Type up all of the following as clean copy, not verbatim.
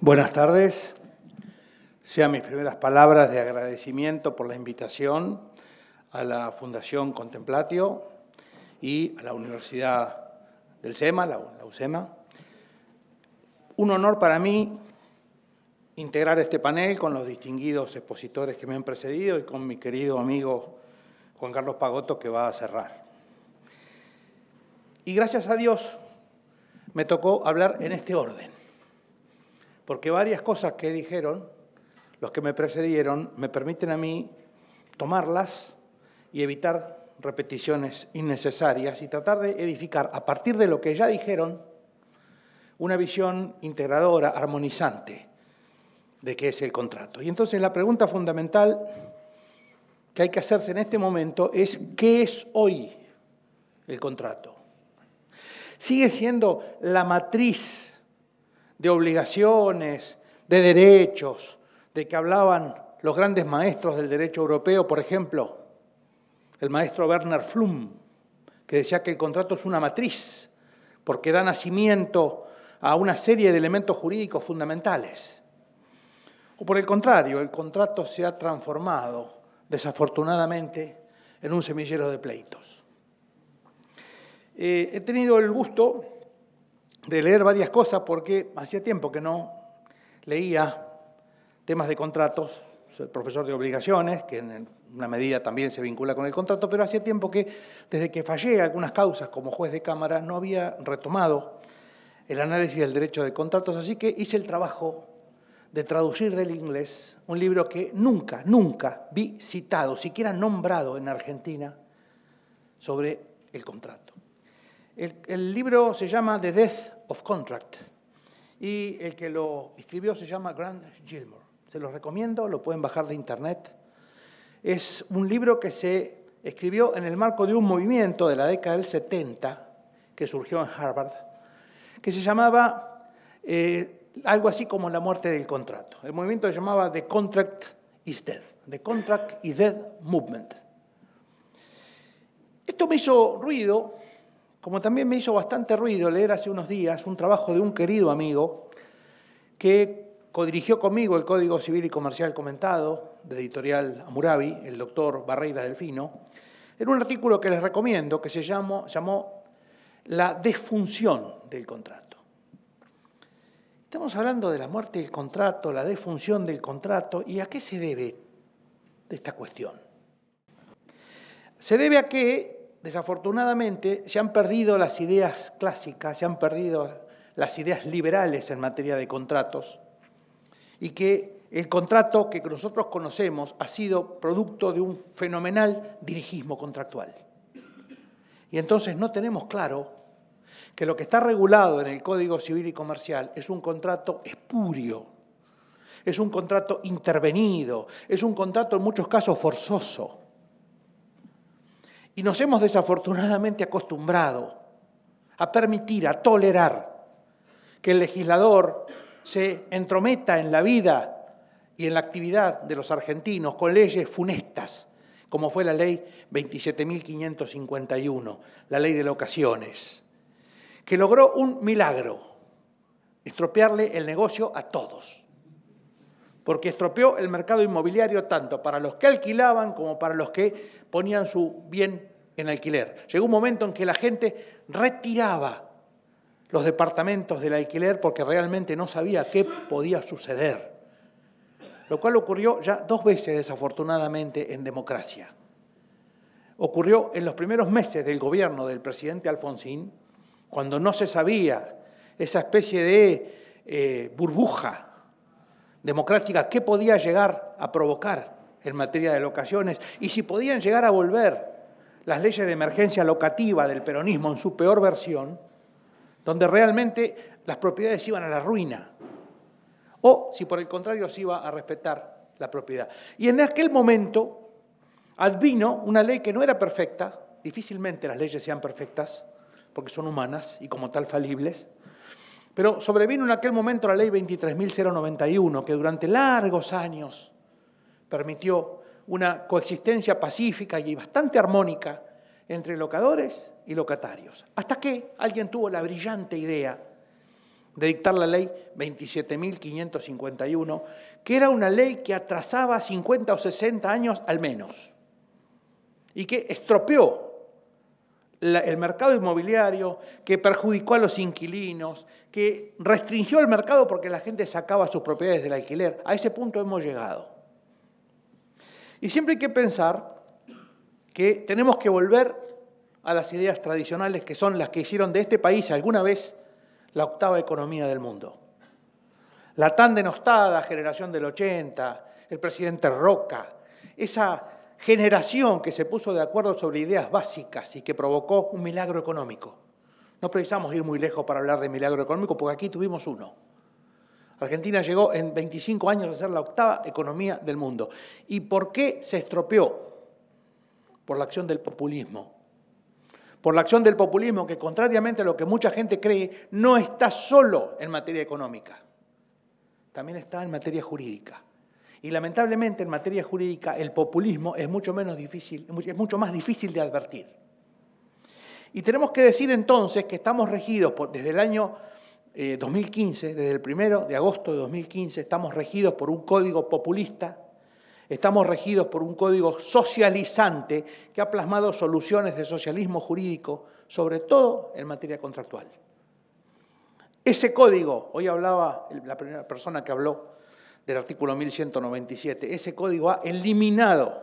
Buenas tardes. Sean mis primeras palabras de agradecimiento por la invitación a la Fundación Contemplatio y a la Universidad del SEMA, la UCEMA. Un honor para mí integrar este panel con los distinguidos expositores que me han precedido y con mi querido amigo Juan Carlos Pagotto, que va a cerrar. Y gracias a Dios me tocó hablar en este orden, porque varias cosas que dijeron los que me precedieron me permiten a mí tomarlas y evitar repeticiones innecesarias y tratar de edificar, a partir de lo que ya dijeron, una visión integradora, armonizante de qué es el contrato. Y entonces la pregunta fundamental que hay que hacerse en este momento es ¿qué es hoy el contrato? ¿Sigue siendo la matriz de obligaciones, de derechos, de que hablaban los grandes maestros del derecho europeo, por ejemplo, el maestro Werner Flumm, que decía que el contrato es una matriz, porque da nacimiento a una serie de elementos jurídicos fundamentales? O por el contrario, el contrato se ha transformado, desafortunadamente, en un semillero de pleitos. He tenido el gusto de leer varias cosas porque hacía tiempo que no leía temas de contratos. Soy profesor de obligaciones, que en una medida también se vincula con el contrato, pero hacía tiempo que, desde que fallé algunas causas como juez de cámara, no había retomado el análisis del derecho de contratos, así que hice el trabajo de traducir del inglés un libro que nunca vi citado, siquiera nombrado en Argentina, sobre el contrato. El libro se llama The Death of Contract y el que lo escribió se llama Grant Gilmore. Se los recomiendo, lo pueden bajar de internet. Es un libro que se escribió en el marco de un movimiento de la década del 70 que surgió en Harvard, que se llamaba algo así como la muerte del contrato. El movimiento se llamaba The Contract is Dead, The Contract is Dead Movement. Esto me hizo ruido, como también me hizo bastante ruido leer hace unos días un trabajo de un querido amigo que codirigió conmigo el Código Civil y Comercial Comentado, de Editorial Hammurabi, el doctor Barreira Delfino, en un artículo que les recomiendo que se llamó La defunción del contrato. Estamos hablando de la muerte del contrato, la defunción del contrato, ¿y a qué se debe esta cuestión? Se debe a que, desafortunadamente, se han perdido las ideas clásicas, se han perdido las ideas liberales en materia de contratos y que el contrato que nosotros conocemos ha sido producto de un fenomenal dirigismo contractual. Y entonces no tenemos claro que lo que está regulado en el Código Civil y Comercial es un contrato espurio, es un contrato intervenido, es un contrato en muchos casos forzoso. Y nos hemos desafortunadamente acostumbrado a permitir, a tolerar que el legislador se entrometa en la vida y en la actividad de los argentinos con leyes funestas, como fue la ley 27.551, la ley de locaciones, que logró un milagro, estropearle el negocio a todos, porque estropeó el mercado inmobiliario tanto para los que alquilaban como para los que ponían su bien en alquiler. Llegó un momento en que la gente retiraba los departamentos del alquiler porque realmente no sabía qué podía suceder, lo cual ocurrió ya 2 veces desafortunadamente en democracia. Ocurrió en los primeros meses del gobierno del presidente Alfonsín, cuando no se sabía esa especie de burbuja democrática qué podía llegar a provocar en materia de locaciones y si podían llegar a volver las leyes de emergencia locativa del peronismo en su peor versión, donde realmente las propiedades iban a la ruina, o si por el contrario se iba a respetar la propiedad. Y en aquel momento advino una ley que no era perfecta, difícilmente las leyes sean perfectas, porque son humanas y como tal falibles, pero sobrevino en aquel momento la ley 23.091, que durante largos años permitió una coexistencia pacífica y bastante armónica entre locadores y locatarios. Hasta que alguien tuvo la brillante idea de dictar la ley 27.551, que era una ley que atrasaba 50 o 60 años al menos y que estropeó el mercado inmobiliario, que perjudicó a los inquilinos, que restringió el mercado porque la gente sacaba sus propiedades del alquiler. A ese punto hemos llegado. Y siempre hay que pensar que tenemos que volver a las ideas tradicionales que son las que hicieron de este país alguna vez la octava economía del mundo. La tan denostada generación del 80, el presidente Roca, esa generación que se puso de acuerdo sobre ideas básicas y que provocó un milagro económico. No precisamos ir muy lejos para hablar de milagro económico, porque aquí tuvimos uno. Argentina llegó en 25 años a ser la octava economía del mundo. ¿Y por qué se estropeó? Por la acción del populismo. Por la acción del populismo que, contrariamente a lo que mucha gente cree, no está solo en materia económica, también está en materia jurídica. Y lamentablemente en materia jurídica el populismo es mucho más difícil de advertir. Y tenemos que decir entonces que estamos regidos desde el año 2015, desde el 1 de agosto de 2015, estamos regidos por un código populista, estamos regidos por un código socializante que ha plasmado soluciones de socialismo jurídico, sobre todo en materia contractual. Ese código, hoy hablaba la primera persona que habló del artículo 1197, ese código ha eliminado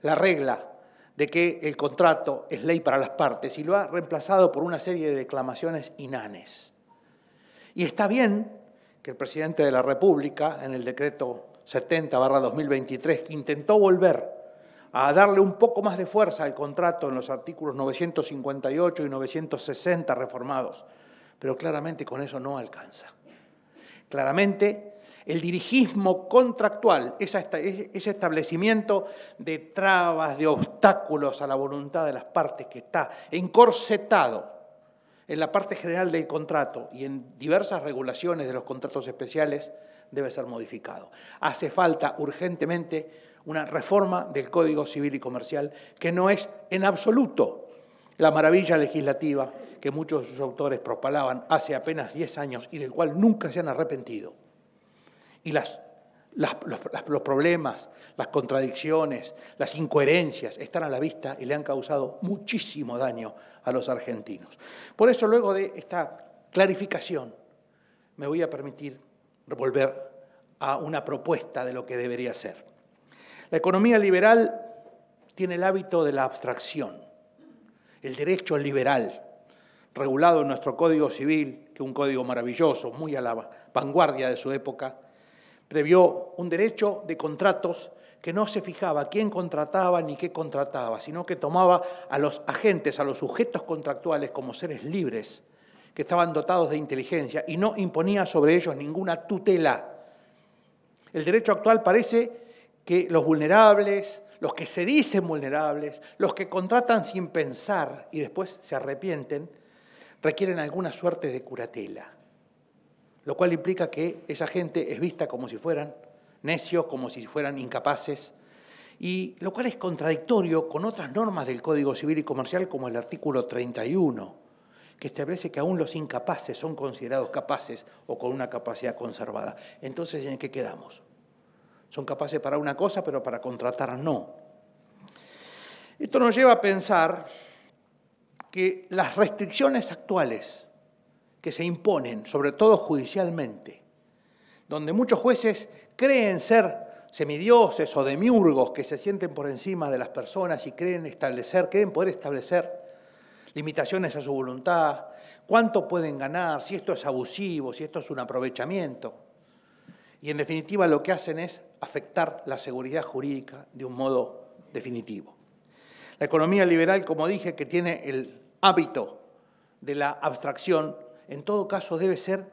la regla de que el contrato es ley para las partes y lo ha reemplazado por una serie de declamaciones inanes. Y está bien que el presidente de la República, en el decreto 70/2023, intentó volver a darle un poco más de fuerza al contrato en los artículos 958 y 960 reformados, pero claramente con eso no alcanza. Claramente el dirigismo contractual, ese establecimiento de trabas, de obstáculos a la voluntad de las partes que está encorsetado en la parte general del contrato y en diversas regulaciones de los contratos especiales, debe ser modificado. Hace falta urgentemente una reforma del Código Civil y Comercial que no es en absoluto la maravilla legislativa que muchos de sus autores propalaban hace apenas 10 años y del cual nunca se han arrepentido. Y los problemas, las contradicciones, las incoherencias están a la vista y le han causado muchísimo daño a los argentinos. Por eso, luego de esta clarificación, me voy a permitir volver a una propuesta de lo que debería ser. La economía liberal tiene el hábito de la abstracción. El derecho liberal, regulado en nuestro Código Civil, que es un código maravilloso, muy a la vanguardia de su época, previó un derecho de contratos que no se fijaba quién contrataba ni qué contrataba, sino que tomaba a los agentes, a los sujetos contractuales como seres libres, que estaban dotados de inteligencia y no imponía sobre ellos ninguna tutela. El derecho actual parece que los vulnerables, los que se dicen vulnerables, los que contratan sin pensar y después se arrepienten, requieren alguna suerte de curatela, lo cual implica que esa gente es vista como si fueran necios, como si fueran incapaces, y lo cual es contradictorio con otras normas del Código Civil y Comercial, como el artículo 31, que establece que aún los incapaces son considerados capaces o con una capacidad conservada. Entonces, ¿en qué quedamos? Son capaces para una cosa, pero para contratar no. Esto nos lleva a pensar que las restricciones actuales que se imponen, sobre todo judicialmente, donde muchos jueces creen ser semidioses o demiurgos que se sienten por encima de las personas y creen poder establecer limitaciones a su voluntad, cuánto pueden ganar, si esto es abusivo, si esto es un aprovechamiento. Y en definitiva lo que hacen es afectar la seguridad jurídica de un modo definitivo. La economía liberal, como dije, que tiene el hábito de la abstracción, en todo caso debe ser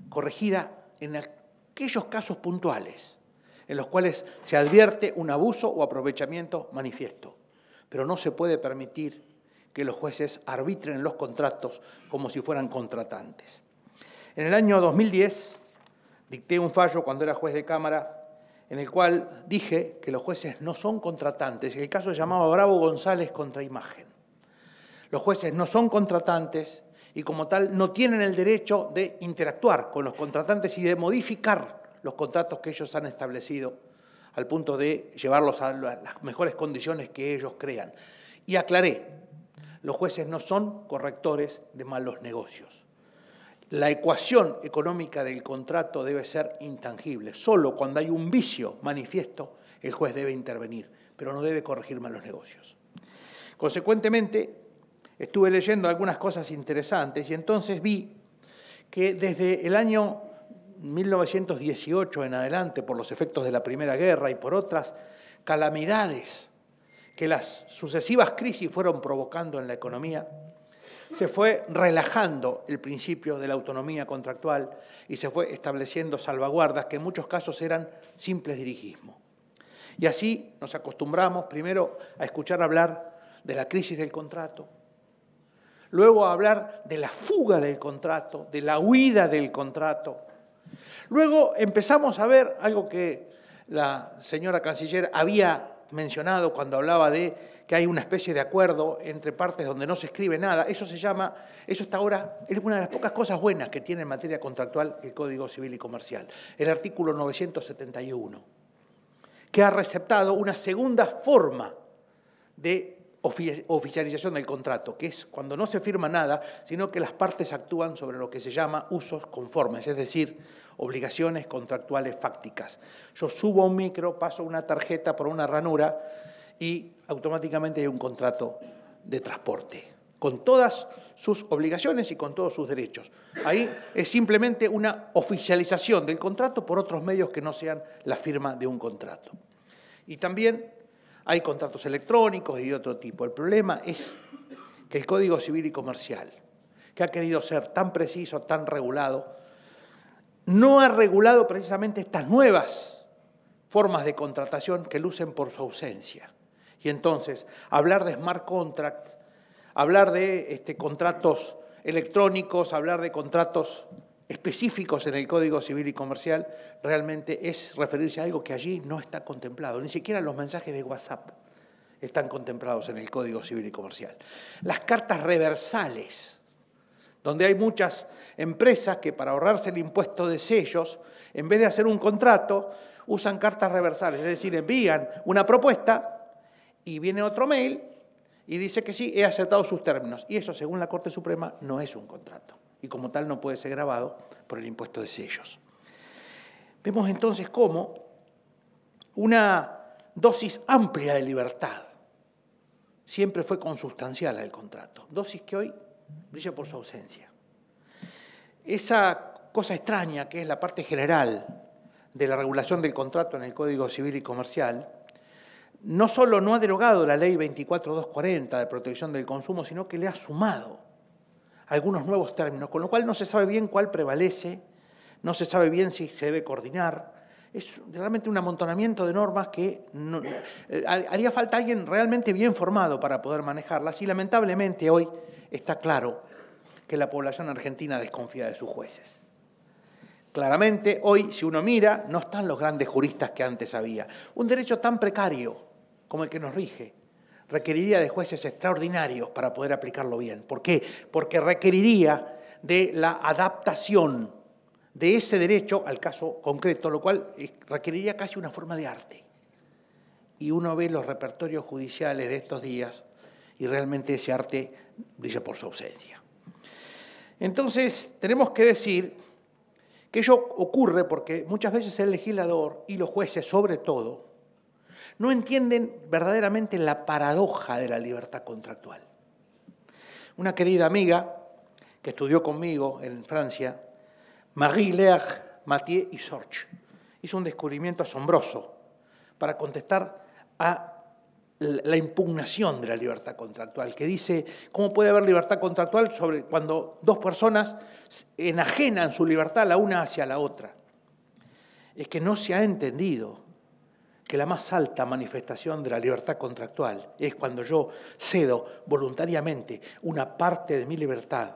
corregida en aquellos casos puntuales en los cuales se advierte un abuso o aprovechamiento manifiesto. Pero no se puede permitir que los jueces arbitren los contratos como si fueran contratantes. En el año 2010 dicté un fallo cuando era juez de Cámara en el cual dije que los jueces no son contratantes. El caso se llamaba Bravo González contra Imagen. Los jueces no son contratantes y como tal no tienen el derecho de interactuar con los contratantes y de modificar los contratos que ellos han establecido al punto de llevarlos a las mejores condiciones que ellos crean. Y aclaré, los jueces no son correctores de malos negocios. La ecuación económica del contrato debe ser intangible. Solo cuando hay un vicio manifiesto, el juez debe intervenir, pero no debe corregir malos negocios. Consecuentemente, estuve leyendo algunas cosas interesantes y entonces vi que desde el año 1918 en adelante, por los efectos de la Primera Guerra y por otras calamidades que las sucesivas crisis fueron provocando en la economía, se fue relajando el principio de la autonomía contractual y se fue estableciendo salvaguardas que en muchos casos eran simples dirigismo. Y así nos acostumbramos primero a escuchar hablar de la crisis del contrato, luego a hablar de la fuga del contrato, de la huida del contrato. Luego empezamos a ver algo que la señora canciller había mencionado cuando hablaba de que hay una especie de acuerdo entre partes donde no se escribe nada. Eso está ahora, es una de las pocas cosas buenas que tiene en materia contractual el Código Civil y Comercial, el artículo 971, que ha receptado una segunda forma de oficialización del contrato, que es cuando no se firma nada, sino que las partes actúan sobre lo que se llama usos conformes, es decir, obligaciones contractuales fácticas. Yo subo a un micro, paso una tarjeta por una ranura y automáticamente hay un contrato de transporte, con todas sus obligaciones y con todos sus derechos. Ahí es simplemente una oficialización del contrato por otros medios que no sean la firma de un contrato. Y también hay contratos electrónicos y de otro tipo. El problema es que el Código Civil y Comercial, que ha querido ser tan preciso, tan regulado, no ha regulado precisamente estas nuevas formas de contratación que lucen por su ausencia. Y entonces, hablar de smart contract, hablar de contratos electrónicos, hablar de contratos específicos en el Código Civil y Comercial, realmente es referirse a algo que allí no está contemplado. Ni siquiera los mensajes de WhatsApp están contemplados en el Código Civil y Comercial. Las cartas reversales, donde hay muchas empresas que para ahorrarse el impuesto de sellos, en vez de hacer un contrato, usan cartas reversales, es decir, envían una propuesta y viene otro mail y dice que sí, he aceptado sus términos. Y eso, según la Corte Suprema, no es un contrato. Y como tal no puede ser gravado por el impuesto de sellos. Vemos entonces cómo una dosis amplia de libertad siempre fue consustancial al contrato. Dosis que hoy brilla por su ausencia. Esa cosa extraña que es la parte general de la regulación del contrato en el Código Civil y Comercial, no solo no ha derogado la Ley 24.240 de protección del consumo, sino que le ha sumado algunos nuevos términos, con lo cual no se sabe bien cuál prevalece, no se sabe bien si se debe coordinar. Es realmente un amontonamiento de normas que haría falta alguien realmente bien formado para poder manejarlas y lamentablemente hoy está claro que la población argentina desconfía de sus jueces. Claramente hoy, si uno mira, no están los grandes juristas que antes había. Un derecho tan precario como el que nos rige requeriría de jueces extraordinarios para poder aplicarlo bien. ¿Por qué? Porque requeriría de la adaptación de ese derecho al caso concreto, lo cual requeriría casi una forma de arte. Y uno ve los repertorios judiciales de estos días y realmente ese arte brilla por su ausencia. Entonces, tenemos que decir que ello ocurre porque muchas veces el legislador y los jueces, sobre todo, no entienden verdaderamente la paradoja de la libertad contractual. Una querida amiga que estudió conmigo en Francia, Marie-Laure Mathieu y Sorge, hizo un descubrimiento asombroso para contestar a la impugnación de la libertad contractual, que dice, ¿cómo puede haber libertad contractual sobre cuando dos personas enajenan su libertad la una hacia la otra? Es que no se ha entendido que la más alta manifestación de la libertad contractual es cuando yo cedo voluntariamente una parte de mi libertad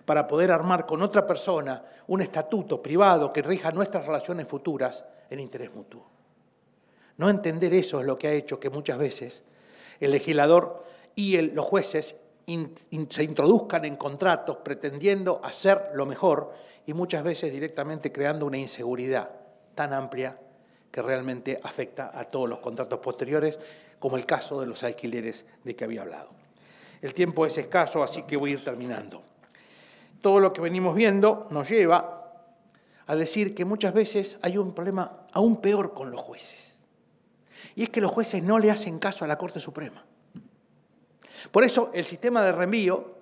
para poder armar con otra persona un estatuto privado que rija nuestras relaciones futuras en interés mutuo. No entender eso es lo que ha hecho que muchas veces el legislador y los jueces se introduzcan en contratos pretendiendo hacer lo mejor y muchas veces directamente creando una inseguridad tan amplia que realmente afecta a todos los contratos posteriores, como el caso de los alquileres de que había hablado. El tiempo es escaso, así que voy a ir terminando. Todo lo que venimos viendo nos lleva a decir que muchas veces hay un problema aún peor con los jueces. Y es que los jueces no le hacen caso a la Corte Suprema. Por eso el sistema de reenvío,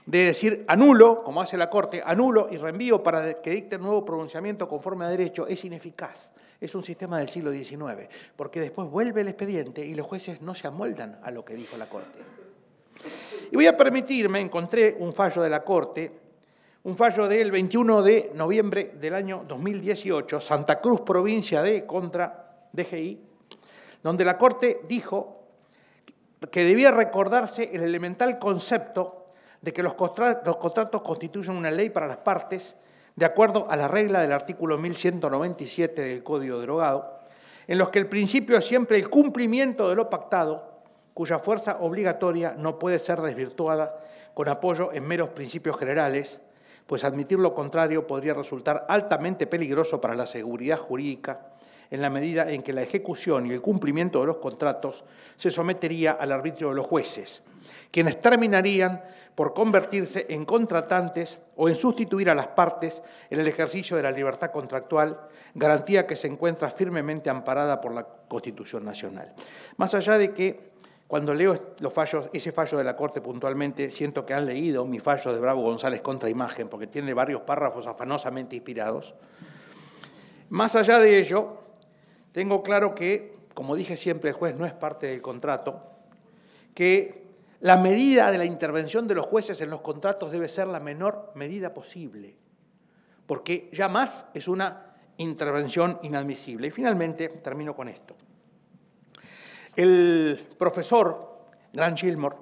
de decir anulo, como hace la Corte, anulo y reenvío para que dicte un nuevo pronunciamiento conforme a derecho, es ineficaz. Es un sistema del siglo XIX, porque después vuelve el expediente y los jueces no se amoldan a lo que dijo la Corte. Y voy a permitirme, encontré un fallo de la Corte, un fallo del 21 de noviembre del año 2018, Santa Cruz, provincia de contra DGI, donde la Corte dijo que debía recordarse el elemental concepto de que los contratos constituyen una ley para las partes, de acuerdo a la regla del artículo 1197 del Código Derogado, en los que el principio es siempre el cumplimiento de lo pactado, cuya fuerza obligatoria no puede ser desvirtuada con apoyo en meros principios generales, pues admitir lo contrario podría resultar altamente peligroso para la seguridad jurídica en la medida en que la ejecución y el cumplimiento de los contratos se sometería al arbitrio de los jueces, quienes terminarían por convertirse en contratantes o en sustituir a las partes en el ejercicio de la libertad contractual, garantía que se encuentra firmemente amparada por la Constitución Nacional. Más allá de que cuando leo los fallos, ese fallo de la Corte puntualmente, siento que han leído mi fallo de Bravo González contra Imagen, porque tiene varios párrafos afanosamente inspirados. Más allá de ello, tengo claro que, como dije siempre, el juez no es parte del contrato, que la medida de la intervención de los jueces en los contratos debe ser la menor medida posible, porque ya más es una intervención inadmisible. Y finalmente, termino con esto. El profesor Grant Gilmore,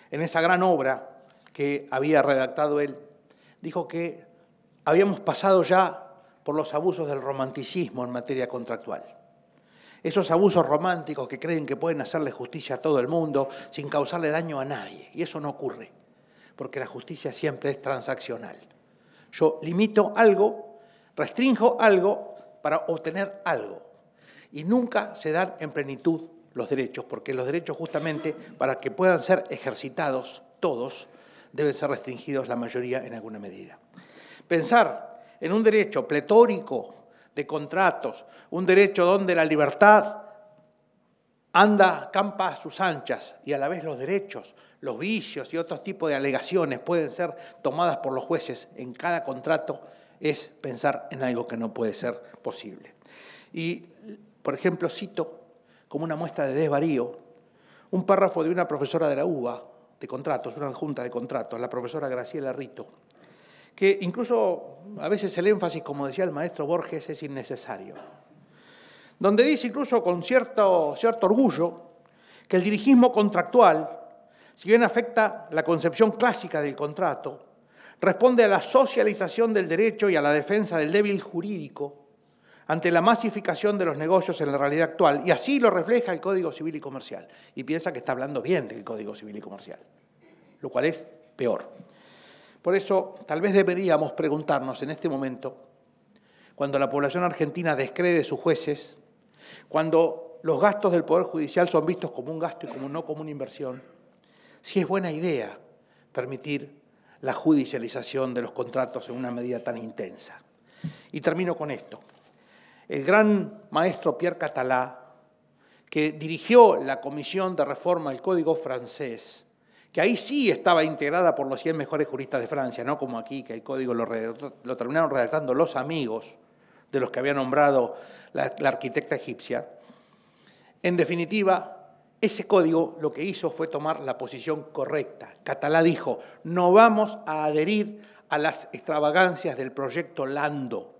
en esa gran obra que había redactado él, dijo que habíamos pasado ya por los abusos del romanticismo en materia contractual. Esos abusos románticos que creen que pueden hacerle justicia a todo el mundo sin causarle daño a nadie. Y eso no ocurre, porque la justicia siempre es transaccional. Yo limito algo, restrinjo algo para obtener algo. Y nunca se dan en plenitud los derechos, porque los derechos justamente, para que puedan ser ejercitados todos, deben ser restringidos la mayoría en alguna medida. Pensar en un derecho pletórico de contratos, un derecho donde la libertad campa a sus anchas y a la vez los derechos, los vicios y otros tipos de alegaciones pueden ser tomadas por los jueces en cada contrato, es pensar en algo que no puede ser posible. Y, por ejemplo, cito como una muestra de desvarío un párrafo de una profesora de la UBA de contratos, una adjunta de contratos, la profesora Graciela Rito, que incluso a veces el énfasis, como decía el maestro Borges, es innecesario, donde dice incluso con cierto orgullo que el dirigismo contractual, si bien afecta la concepción clásica del contrato, responde a la socialización del derecho y a la defensa del débil jurídico ante la masificación de los negocios en la realidad actual, y así lo refleja el Código Civil y Comercial, y piensa que está hablando bien del Código Civil y Comercial, lo cual es peor. Por eso, tal vez deberíamos preguntarnos en este momento, cuando la población argentina descree de sus jueces, cuando los gastos del Poder Judicial son vistos como un gasto y no como una inversión, si es buena idea permitir la judicialización de los contratos en una medida tan intensa. Y termino con esto. El gran maestro Pierre Catalá, que dirigió la Comisión de Reforma del Código francés, que ahí sí estaba integrada por los 100 mejores juristas de Francia, no como aquí, que el código lo terminaron redactando los amigos de los que había nombrado la arquitecta egipcia. En definitiva, ese código lo que hizo fue tomar la posición correcta. Catalá dijo, no vamos a adherir a las extravagancias del proyecto Lando,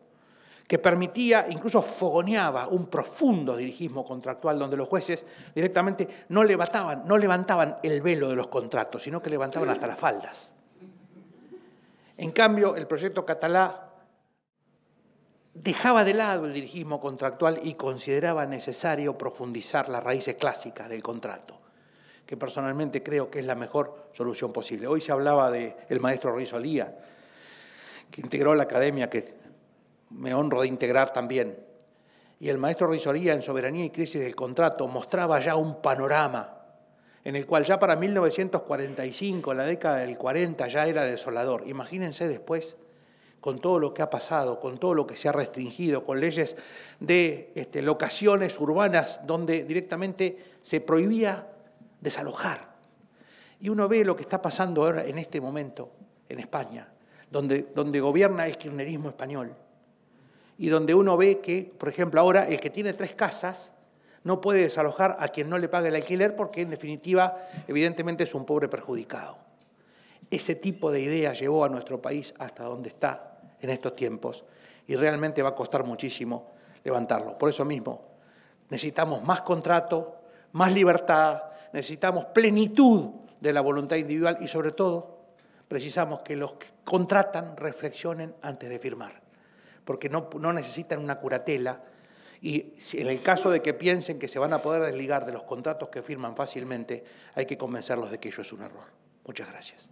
que permitía, incluso fogoneaba un profundo dirigismo contractual donde los jueces directamente no levantaban el velo de los contratos, sino que levantaban hasta las faldas. En cambio, el proyecto Catalá dejaba de lado el dirigismo contractual y consideraba necesario profundizar las raíces clásicas del contrato, que personalmente creo que es la mejor solución posible. Hoy se hablaba del maestro Ruiz Olía, que integró la academia, que me honro de integrar también. Y el maestro Ruiz Olía, en Soberanía y Crisis del Contrato, mostraba ya un panorama en el cual ya para 1945, la década del 40, ya era desolador. Imagínense después, con todo lo que ha pasado, con todo lo que se ha restringido, con leyes de locaciones urbanas donde directamente se prohibía desalojar. Y uno ve lo que está pasando ahora en este momento en España, donde gobierna el kirchnerismo español, y donde uno ve que, por ejemplo, ahora el que tiene 3 casas no puede desalojar a quien no le pague el alquiler porque, en definitiva, evidentemente es un pobre perjudicado. Ese tipo de ideas llevó a nuestro país hasta donde está en estos tiempos y realmente va a costar muchísimo levantarlo. Por eso mismo, necesitamos más contrato, más libertad, necesitamos plenitud de la voluntad individual y, sobre todo, precisamos que los que contratan reflexionen antes de firmar, porque no necesitan una curatela. Y en el caso de que piensen que se van a poder desligar de los contratos que firman fácilmente, hay que convencerlos de que ello es un error. Muchas gracias.